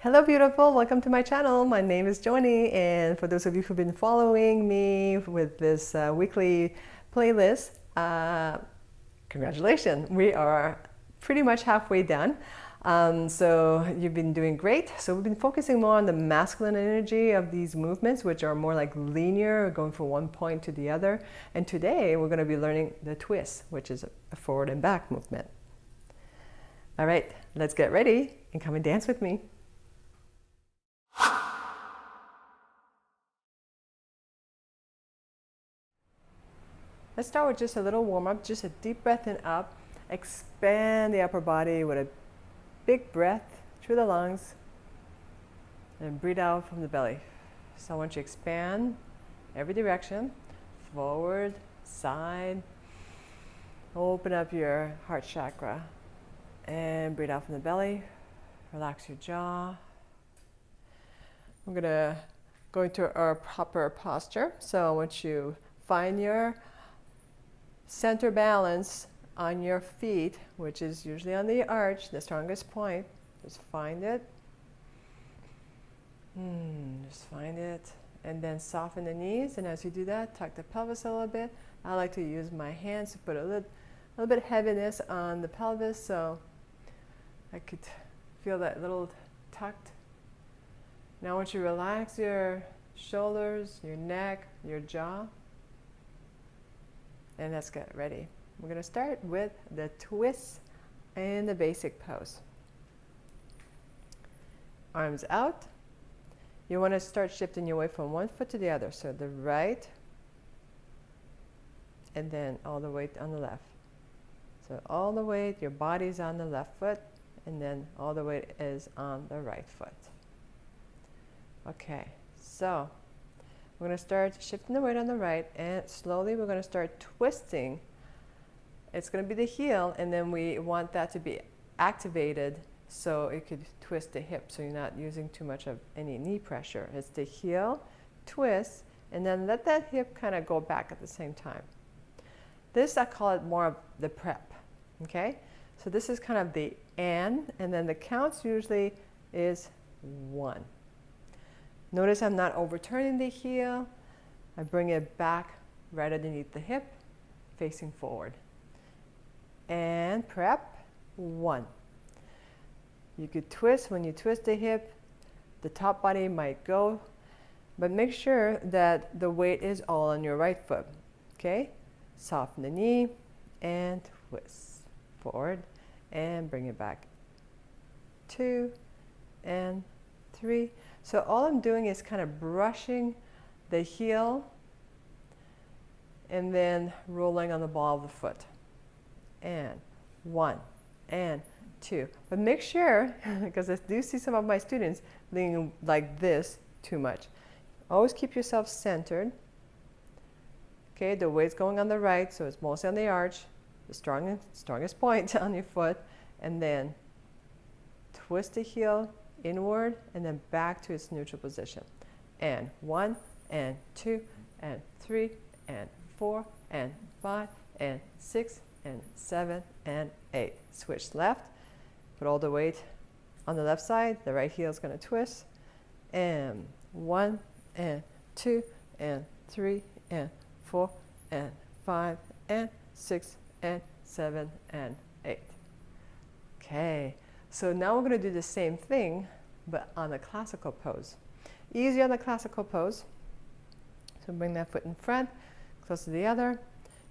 Hello beautiful, welcome to my channel. My name is Joni, and for those of you who've been following me with this weekly playlist, congratulations, we are pretty much halfway done. So you've been doing great. So we've been focusing more on the masculine energy of these movements, which are more like linear, going from one point to the other. And today we're going to be learning the twist, which is a forward and back movement. All right, let's get ready and come and dance with me. Let's start with just a little warm-up, just a deep breath in up. Expand the upper body with a big breath through the lungs and breathe out from the belly. So I want you to expand every direction, forward, side. Open up your heart chakra and breathe out from the belly. Relax your jaw. We're going to go into our proper posture. So I want you to find your center balance on your feet, which is usually on the arch, the strongest point. Just find it. Just find it. And then soften the knees. And as you do that, tuck the pelvis a little bit. I like to use my hands to put a little bit of heaviness on the pelvis, so I could feel that little tucked. Now I want you to relax your shoulders, your neck, your jaw. And let's get ready. We're going to start with the twist and the basic pose. Arms out. You want to start shifting your weight from one foot to the other. So the right and then all the weight on the left. So all the weight, your body's on the left foot, and then all the weight is on the right foot. Okay, so we're going to start shifting the weight on the right, and slowly we're going to start twisting. It's going to be the heel, and then we want that to be activated so it could twist the hip, so you're not using too much of any knee pressure. It's the heel, twist, and then let that hip kind of go back at the same time. This, I call it more of the prep, okay? So this is kind of the and then the counts usually is 1. Notice I'm not overturning the heel. I bring it back right underneath the hip, facing forward. And prep, 1. You could twist. When you twist the hip, the top body might go, but make sure that the weight is all on your right foot, okay? Soften the knee and twist forward and bring it back. 2 and 3. So all I'm doing is kind of brushing the heel and then rolling on the ball of the foot. And 1 and 2. But make sure, because I do see some of my students leaning like this too much. Always keep yourself centered. Okay, the weight's going on the right, so it's mostly on the arch, the strongest point on your foot, and then twist the heel inward and then back to its neutral position. And 1 and 2 and 3 and 4 and 5 and 6 and 7 and 8. Switch left. Put all the weight on the left side. The right heel is going to twist. And 1 and 2 and 3 and 4 and 5 and 6 and 7 and 8. Okay. So now we're going to do the same thing, but on a classical pose. Easy on the classical pose. So bring that foot in front, close to the other.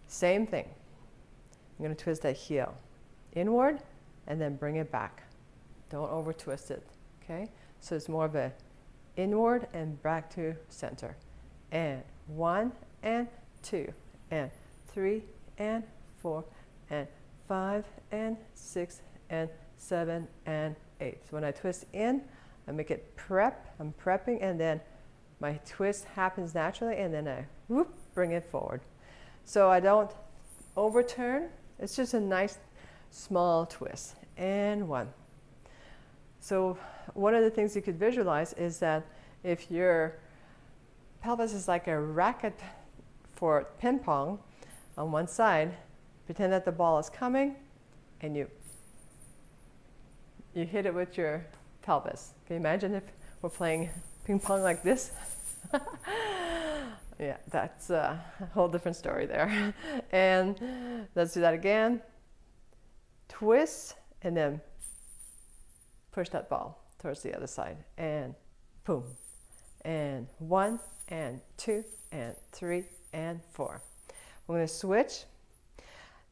Same thing. I'm going to twist that heel inward and then bring it back. Don't over twist it. Okay? So it's more of a inward and back to center. And 1 and 2 and 3 and 4 and 5 and 6 and 7 and 8. So when I twist in, I make it prep. I'm prepping, and then my twist happens naturally, and then I whoop, bring it forward. So I don't overturn. It's just a nice small twist. And 1. So one of the things you could visualize is that if your pelvis is like a racket for ping pong on one side, pretend that the ball is coming, and you hit it with your pelvis. Can you imagine if we're playing ping pong like this? Yeah, that's a whole different story there. And let's do that again. Twist and then push that ball towards the other side. And boom. And 1 and 2 and 3 and 4. We're going to switch.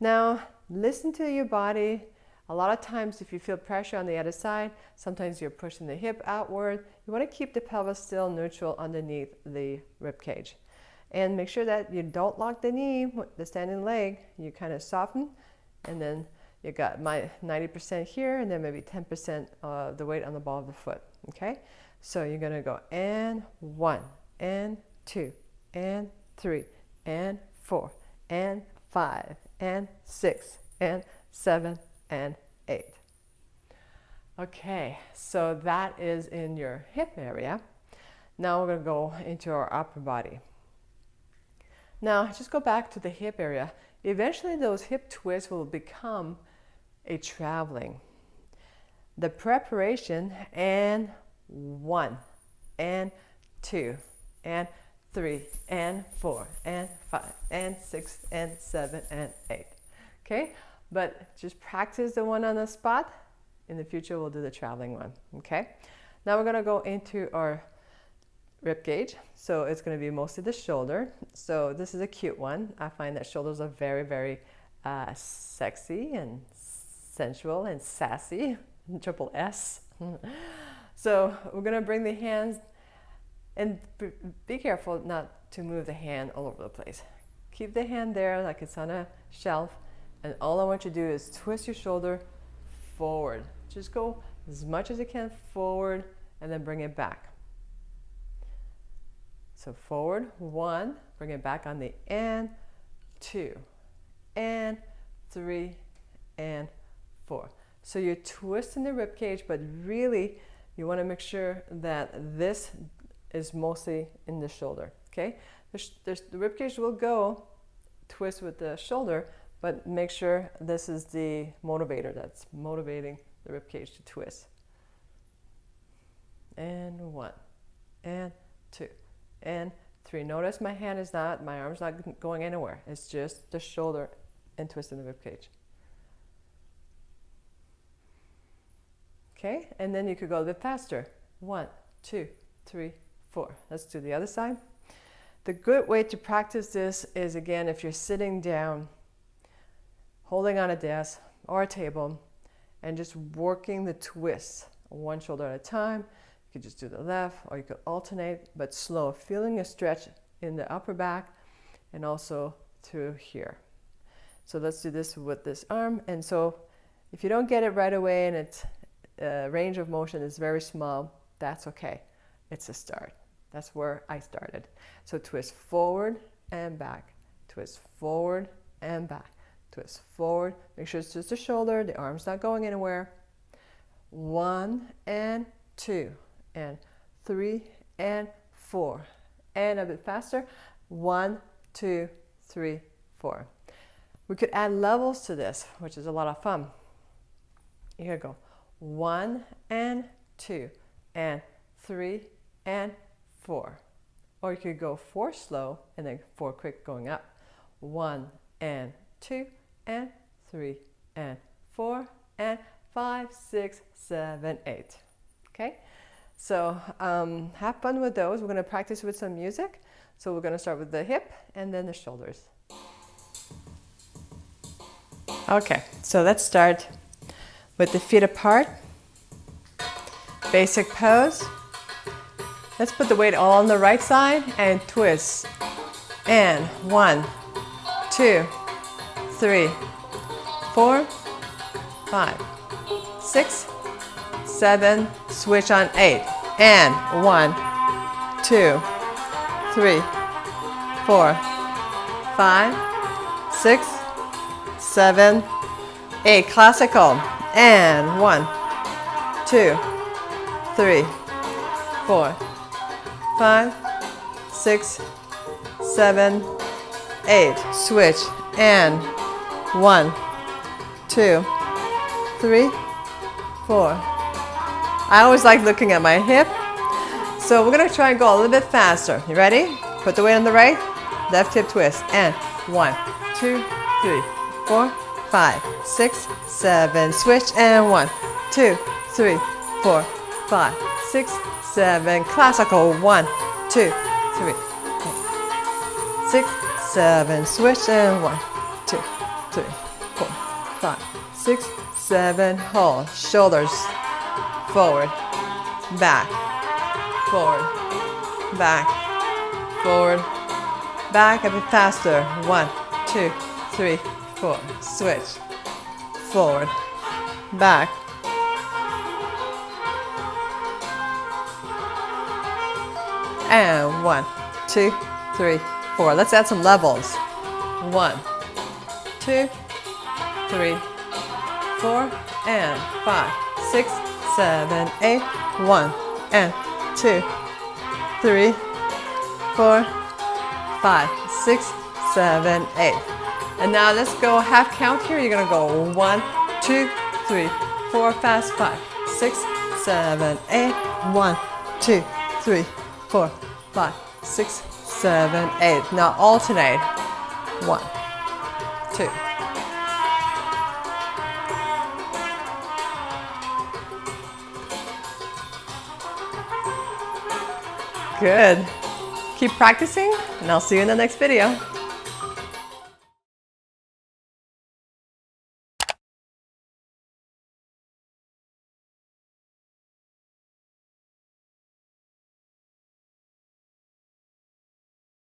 Now, listen to your body. A lot of times if you feel pressure on the other side, sometimes you're pushing the hip outward. You want to keep the pelvis still neutral underneath the rib cage. And make sure that you don't lock the knee with the standing leg. You kind of soften, and then you got my 90% here, and then maybe 10% of the weight on the ball of the foot. Okay? So you're going to go and 1 and 2 and 3 and 4 and 5 and 6 and 7 and 8. Okay, so that is in your hip area. Now we're going to go into our upper body. Now just go back to the hip area. Eventually those hip twists will become a traveling. The preparation, and 1 and 2 and 3 and 4 and 5 and 6 and 7 and 8. Okay, but just practice the one on the spot. In the future we'll do the traveling one. Okay, now we're going to go into our rib cage. So it's going to be mostly the shoulder. So this is a cute one. I find that shoulders are very, very sexy and sensual and sassy. Triple S. So we're going to bring the hands, and be careful not to move the hand all over the place. Keep the hand there like it's on a shelf, and all I want you to do is twist your shoulder forward. Just go as much as you can forward, and then bring it back. So forward, 1, bring it back on the and 2 and 3 and 4. So you're twisting the rib cage, but really you want to make sure that this is mostly in the shoulder. Okay, the rib cage will go twist with the shoulder, but make sure this is the motivator that's motivating the rib cage to twist. And 1 and 2 and 3. Notice my arm's not going anywhere. It's just the shoulder and twisting the rib cage. Okay, and then you could go a bit faster. 1, 2, 3, 4. Let's do the other side. The good way to practice this is, again, if you're sitting down, holding on a desk or a table, and just working the twists one shoulder at a time. You could just do the left, or you could alternate, but slow, feeling a stretch in the upper back and also through here. So let's do this with this arm. And so if you don't get it right away and its range of motion is very small, that's okay. It's a start. That's where I started. So twist forward and back, twist forward and back, twist forward. Make sure it's just the shoulder, the arm's not going anywhere. 1 and 2 and 3 and 4. And a bit faster. 1, 2, 3, 4. We could add levels to this, which is a lot of fun. Here we go. 1 and 2 and 3 and 4. Or you could go 4 slow and then 4 quick going up. 1 and 2 and 3 and 4 and 5, 6, 7, 8. Okay, so have fun with those. We're going to practice with some music. So we're going to start with the hip and then the shoulders. Okay, so let's start with the feet apart. Basic pose. Let's put the weight all on the right side and twist. And 1, 2, 3, 4, 5, 6, 7, switch on 8. And 1, 2, 3, 4, 5, 6, 7, 8. Classical. And 1, 2, 3, 4, 5, 6, 7, 8. Switch. And 1, 2, 3, 4, I always like looking at my hip. So we're gonna try and go a little bit faster. You ready? Put the weight on the right, left hip twist. And 1, 2, 3, 4, 5, 6, 7. Switch and 1, 2, 3, 4, 5, 6, 7. Classical. 1, 2, 3, 4, 6, 7. Switch and 1, 2, 3, 4, 5, 6, 7. Hold. Shoulders forward, back, forward, back, forward, back. A bit faster. 1, 2, 3, 4. Switch. Forward, back. And 1, 2, 3, 4. Let's add some levels. 1, 2, 3, 4, and 5, 6, 7, 8. 1, and 2, 3, 4, 5, 6, 7, 8. And now let's go half count here. You're gonna go 1, 2, 3, 4, fast, 5, 6, 7, 8. 1, 2, 3, 4, 5, 6, 7, 8. Now alternate. 1, 2. Good. Keep practicing, and I'll see you in the next video.